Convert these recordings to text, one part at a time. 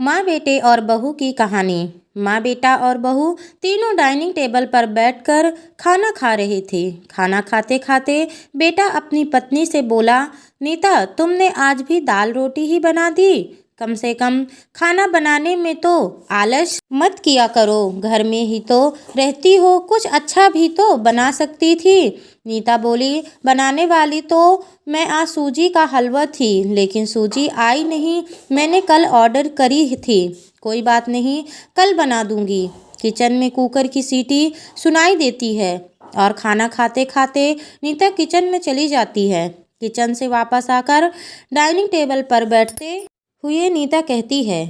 माँ बेटे और बहू की कहानी। माँ बेटा और बहू तीनों डाइनिंग टेबल पर बैठकर खाना खा रहे थे। खाना खाते खाते बेटा अपनी पत्नी से बोला, नीता तुमने आज भी दाल रोटी ही बना दी। कम से कम खाना बनाने में तो आलस मत किया करो। घर में ही तो रहती हो, कुछ अच्छा भी तो बना सकती थी। नीता बोली, बनाने वाली तो मैं आज सूजी का हलवा थी, लेकिन सूजी आई नहीं। मैंने कल ऑर्डर करी थी। कोई बात नहीं, कल बना दूंगी। किचन में कुकर की सीटी सुनाई देती है और खाना खाते खाते नीता किचन में चली जाती है। किचन से वापस आकर डाइनिंग टेबल पर बैठते हुए नीता कहती है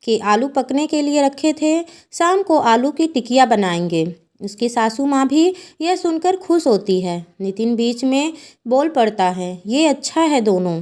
कि आलू पकने के लिए रखे थे, शाम को आलू की टिकिया बनाएंगे। उसकी सासू माँ भी यह सुनकर खुश होती है। नितिन बीच में बोल पड़ता है, ये अच्छा है, दोनों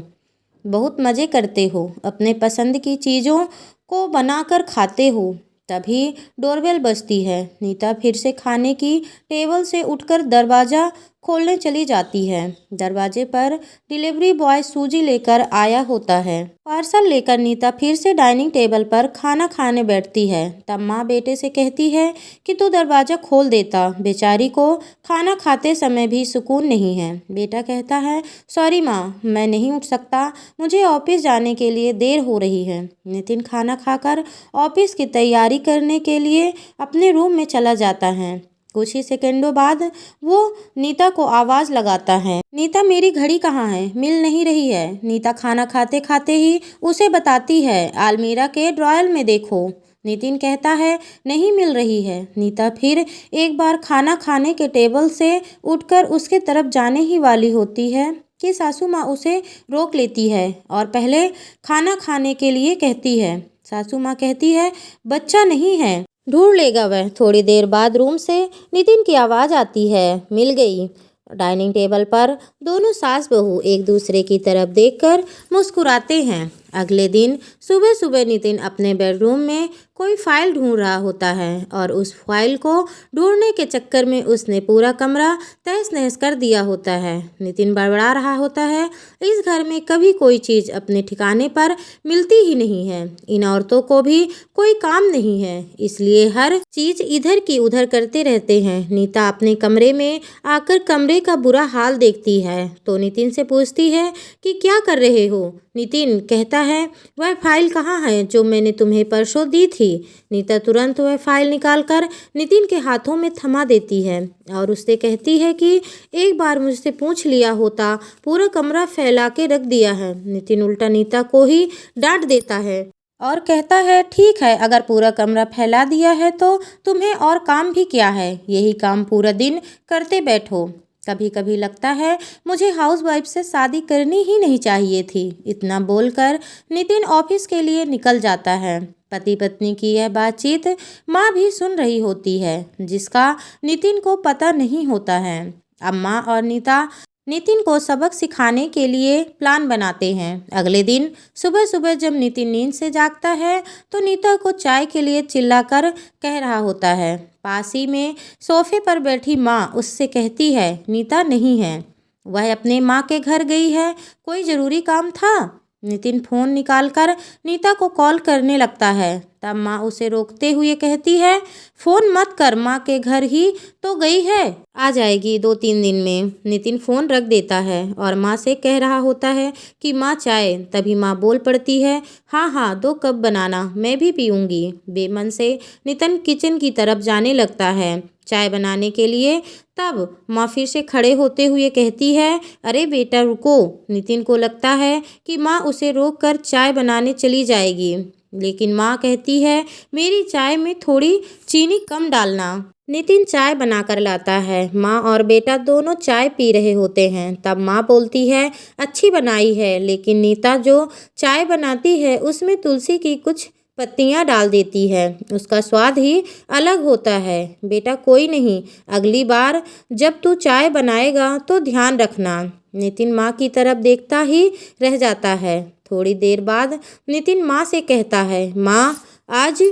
बहुत मज़े करते हो, अपने पसंद की चीज़ों को बनाकर खाते हो। तभी डोरबेल बजती है। नीता फिर से खाने की टेबल से उठकर दरवाज़ा खोलने चली जाती है। दरवाजे पर डिलीवरी बॉय सूजी लेकर आया होता है। पार्सल लेकर नीता फिर से डाइनिंग टेबल पर खाना खाने बैठती है। तब माँ बेटे से कहती है कि तू दरवाज़ा खोल देता, बेचारी को खाना खाते समय भी सुकून नहीं है। बेटा कहता है, सॉरी माँ, मैं नहीं उठ सकता, मुझे ऑफिस जाने के लिए देर हो रही है। नितिन खाना खाकर ऑफिस की तैयारी करने के लिए अपने रूम में चला जाता है। कुछ ही सेकंडों बाद वो नीता को आवाज़ लगाता है, नीता मेरी घड़ी कहाँ है, मिल नहीं रही है। नीता खाना खाते खाते ही उसे बताती है, अलमीरा के ड्रॉयर में देखो। नितिन कहता है, नहीं मिल रही है। नीता फिर एक बार खाना खाने के टेबल से उठकर उसके तरफ जाने ही वाली होती है कि सासू माँ उसे रोक लेती है और पहले खाना खाने के लिए कहती है। सासू माँ कहती है, बच्चा नहीं है, ढूंढ लेगा वह। थोड़ी देर बाद रूम से नितिन की आवाज़ आती है, मिल गई। डाइनिंग टेबल पर दोनों सास बहू एक दूसरे की तरफ देखकर मुस्कुराते हैं। अगले दिन सुबह सुबह नितिन अपने बेडरूम में कोई फाइल ढूंढ रहा होता है और उस फाइल को ढूंढने के चक्कर में उसने पूरा कमरा तहस नहस कर दिया होता है। नितिन बड़बड़ा रहा होता है, इस घर में कभी कोई चीज़ अपने ठिकाने पर मिलती ही नहीं है। इन औरतों को भी कोई काम नहीं है, इसलिए हर चीज़ इधर की उधर करते रहते हैं। नीता अपने कमरे में आकर कमरे का बुरा हाल देखती है तो नितिन से पूछती है कि क्या कर रहे हो। नितिन कहता है, वह फाइल कहाँ है जो मैंने तुम्हें परसों दी थी। नीता तुरंत वह फाइल निकालकर नितिन के हाथों में थमा देती है और उससे कहती है कि एक बार मुझसे पूछ लिया होता, पूरा कमरा फैला के रख दिया है। नितिन उल्टा नीता को ही डांट देता है और कहता है, ठीक है, अगर पूरा कमरा फैला दिया है तो तुम्हें और काम भी क्या है, यही काम पूरा दिन करते बैठो। कभी कभी लगता है मुझे हाउसवाइफ से शादी करनी ही नहीं चाहिए थी। इतना बोलकर नितिन ऑफिस के लिए निकल जाता है। पति पत्नी की यह बातचीत माँ भी सुन रही होती है, जिसका नितिन को पता नहीं होता है। अब माँ और नीता नितिन को सबक सिखाने के लिए प्लान बनाते हैं। अगले दिन सुबह सुबह जब नितिन नींद से जागता है तो नीता को चाय के लिए चिल्लाकर कह रहा होता है। पास ही में सोफे पर बैठी माँ उससे कहती है, नीता नहीं है, वह अपने माँ के घर गई है, कोई ज़रूरी काम था। नितिन फ़ोन निकालकर नीता को कॉल करने लगता है। तब माँ उसे रोकते हुए कहती है, फ़ोन मत कर, माँ के घर ही तो गई है, आ जाएगी 2-3 दिन में। नितिन फ़ोन रख देता है और माँ से कह रहा होता है कि माँ चाय। तभी माँ बोल पड़ती है, हाँ हाँ 2 कप बनाना, मैं भी पीऊँगी। बेमन से नितिन किचन की तरफ जाने लगता है चाय बनाने के लिए। तब माँ फिर से खड़े होते हुए कहती है, अरे बेटा रुको। नितिन को लगता है कि माँ उसे रोक कर चाय बनाने चली जाएगी, लेकिन माँ कहती है, मेरी चाय में थोड़ी चीनी कम डालना। नितिन चाय बनाकर लाता है। माँ और बेटा दोनों चाय पी रहे होते हैं। तब माँ बोलती है, अच्छी बनाई है, लेकिन नीता जो चाय बनाती है उसमें तुलसी की कुछ पत्तियाँ डाल देती है, उसका स्वाद ही अलग होता है। बेटा कोई नहीं, अगली बार जब तू चाय बनाएगा तो ध्यान रखना। नितिन माँ की तरफ देखता ही रह जाता है। थोड़ी देर बाद नितिन माँ से कहता है, माँ आज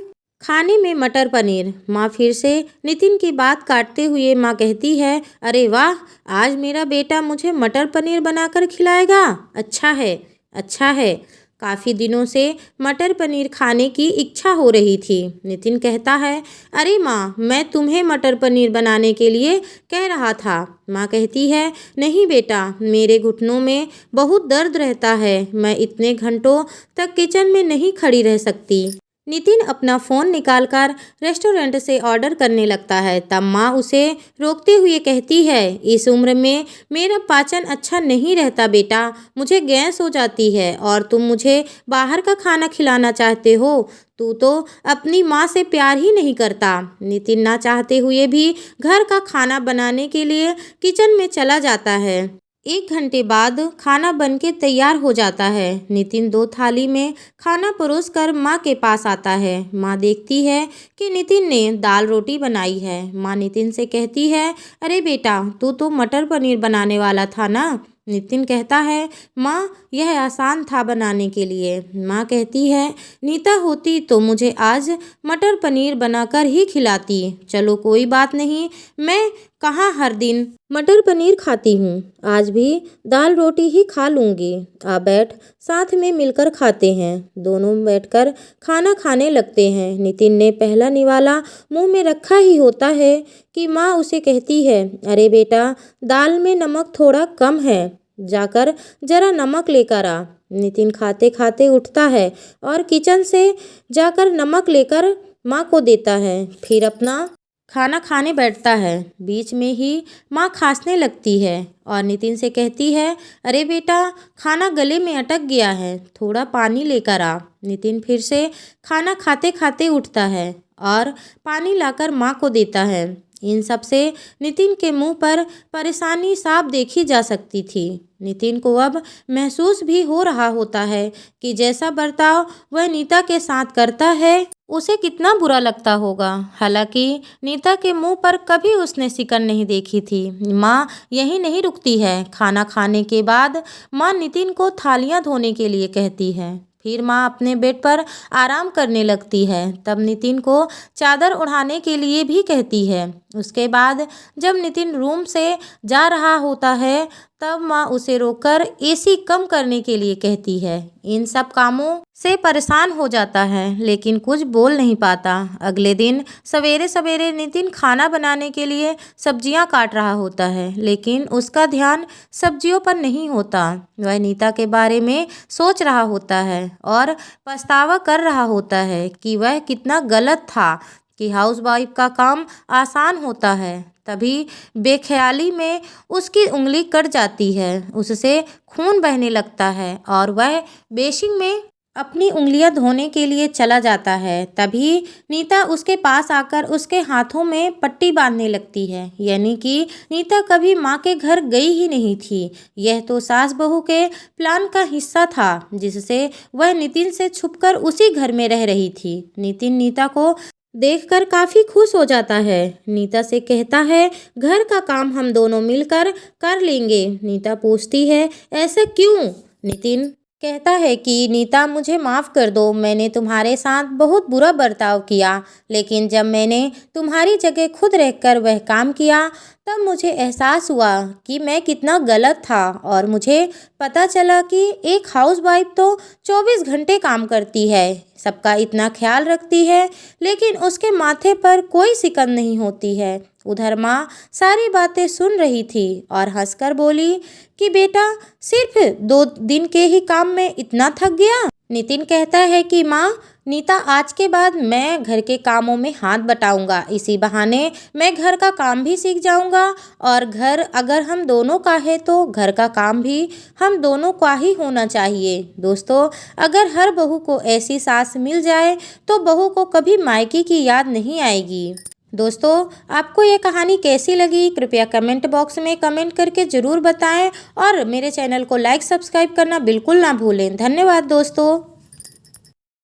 खाने में मटर पनीर। माँ फिर से नितिन की बात काटते हुए माँ कहती है, अरे वाह, आज मेरा बेटा मुझे मटर पनीर बनाकर खिलाएगा, अच्छा है, अच्छा है। काफ़ी दिनों से मटर पनीर खाने की इच्छा हो रही थी। नितिन कहता है, अरे माँ, मैं तुम्हें मटर पनीर बनाने के लिए कह रहा था। माँ कहती है, नहीं बेटा, मेरे घुटनों में बहुत दर्द रहता है, मैं इतने घंटों तक किचन में नहीं खड़ी रह सकती। नितिन अपना फ़ोन निकालकर रेस्टोरेंट से ऑर्डर करने लगता है। तब माँ उसे रोकते हुए कहती है, इस उम्र में मेरा पाचन अच्छा नहीं रहता बेटा, मुझे गैस हो जाती है और तुम मुझे बाहर का खाना खिलाना चाहते हो। तू तो अपनी माँ से प्यार ही नहीं करता। नितिन ना चाहते हुए भी घर का खाना बनाने के लिए किचन में चला जाता है। 1 घंटे बाद खाना बनके तैयार हो जाता है। नितिन 2 थाली में खाना परोसकर माँ के पास आता है। माँ देखती है कि नितिन ने दाल रोटी बनाई है। माँ नितिन से कहती है, अरे बेटा, तू तो मटर पनीर बनाने वाला था ना। नितिन कहता है, माँ, यह आसान था बनाने के लिए। माँ कहती है, नीता होती तो मुझे आज मटर पनीर बनाकर ही खिलाती। चलो कोई बात नहीं, मैं कहाँ हर दिन मटर पनीर खाती हूँ, आज भी दाल रोटी ही खा लूँगी। आ बैठ, साथ में मिलकर खाते हैं। दोनों बैठकर खाना खाने लगते हैं। नितिन ने पहला निवाला मुंह में रखा ही होता है कि माँ उसे कहती है, अरे बेटा, दाल में नमक थोड़ा कम है, जाकर जरा नमक लेकर आ। नितिन खाते खाते उठता है और किचन से जाकर नमक लेकर माँ को देता है, फिर अपना खाना खाने बैठता है। बीच में ही माँ खांसने लगती है और नितिन से कहती है, अरे बेटा, खाना गले में अटक गया है, थोड़ा पानी लेकर आ। नितिन फिर से खाना खाते खाते उठता है और पानी लाकर माँ को देता है। इन सब से नितिन के मुंह पर परेशानी साफ देखी जा सकती थी। नितिन को अब महसूस भी हो रहा होता है कि जैसा बर्ताव वह नीता के साथ करता है, उसे कितना बुरा लगता होगा। हालांकि नीता के मुंह पर कभी उसने सिकन नहीं देखी थी। माँ यहीं नहीं रुकती है। खाना खाने के बाद माँ नितिन को थालियाँ धोने के लिए कहती है। फिर माँ अपने बेड पर आराम करने लगती है। तब नितिन को चादर ओढ़ाने के लिए भी कहती है। उसके बाद जब नितिन रूम से जा रहा होता है, तब माँ उसे रोककर एसी कम करने के लिए कहती है। इन सब कामों से परेशान हो जाता है, लेकिन कुछ बोल नहीं पाता। अगले दिन सवेरे सवेरे नितिन खाना बनाने के लिए सब्जियां काट रहा होता है, लेकिन उसका ध्यान सब्जियों पर नहीं होता। वह नीता के बारे में सोच रहा होता है और पछतावा कर रहा होता है कि वह कितना गलत था कि हाउसवाइफ का काम आसान होता है। तभी बेख्याली में उसकी उंगली कट जाती है, उससे खून बहने लगता है और वह बेसिन में अपनी उंगलियां धोने के लिए चला जाता है। तभी नीता उसके पास आकर उसके हाथों में पट्टी बांधने लगती है। यानी कि नीता कभी माँ के घर गई ही नहीं थी। यह तो सास बहू के प्लान का हिस्सा था, जिससे वह नितिन से छुपकर उसी घर में रह रही थी। नितिन नीता को देखकर काफ़ी खुश हो जाता है। नीता से कहता है, घर का काम हम दोनों मिलकर कर लेंगे। नीता पूछती है, ऐसा क्यों? नितिन कहता है कि नीता, मुझे माफ़ कर दो, मैंने तुम्हारे साथ बहुत बुरा बर्ताव किया, लेकिन जब मैंने तुम्हारी जगह खुद रहकर वह काम किया, तब मुझे एहसास हुआ कि मैं कितना गलत था और मुझे पता चला कि एक हाउसवाइफ तो 24 घंटे काम करती है, सबका इतना ख्याल रखती है, लेकिन उसके माथे पर कोई सिकन नहीं होती है। उधर माँ सारी बातें सुन रही थी और हंसकर बोली कि बेटा, सिर्फ 2 दिन के ही काम में इतना थक गया। नितिन कहता है कि माँ, नीता, आज के बाद मैं घर के कामों में हाथ बटाऊंगा। इसी बहाने मैं घर का काम भी सीख जाऊंगा और घर अगर हम दोनों का है तो घर का काम भी हम दोनों का ही होना चाहिए। दोस्तों, अगर हर बहू को ऐसी सास मिल जाए तो बहू को कभी मायके की याद नहीं आएगी। दोस्तों, आपको ये कहानी कैसी लगी, कृपया कमेंट बॉक्स में कमेंट करके ज़रूर बताएं और मेरे चैनल को लाइक सब्सक्राइब करना बिल्कुल ना भूलें। धन्यवाद दोस्तों।